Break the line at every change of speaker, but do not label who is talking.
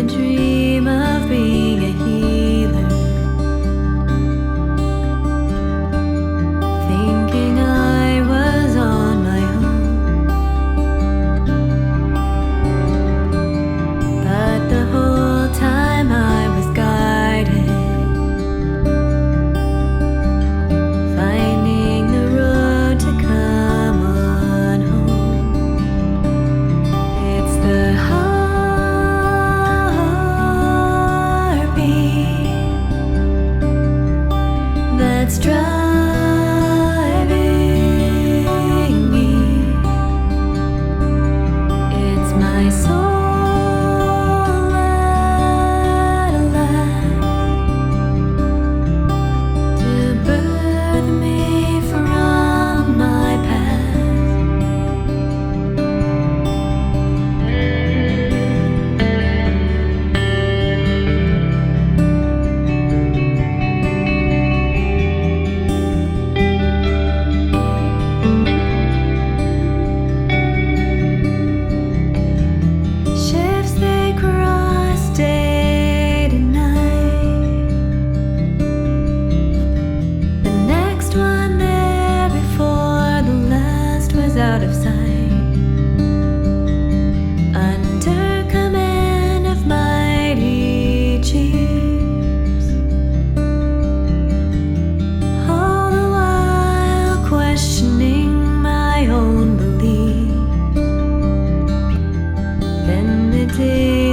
dream of being a healer, thinking I was on my own. But the whole time I was guided, finding the road to come on home. It's the heartbeat that's driving me. It's my soul at last to birth me from my past. Shifts they cross day to night. The next one there before the last was out of sight. Under command of mighty chiefs, all the while questioning my own beliefs. Then the day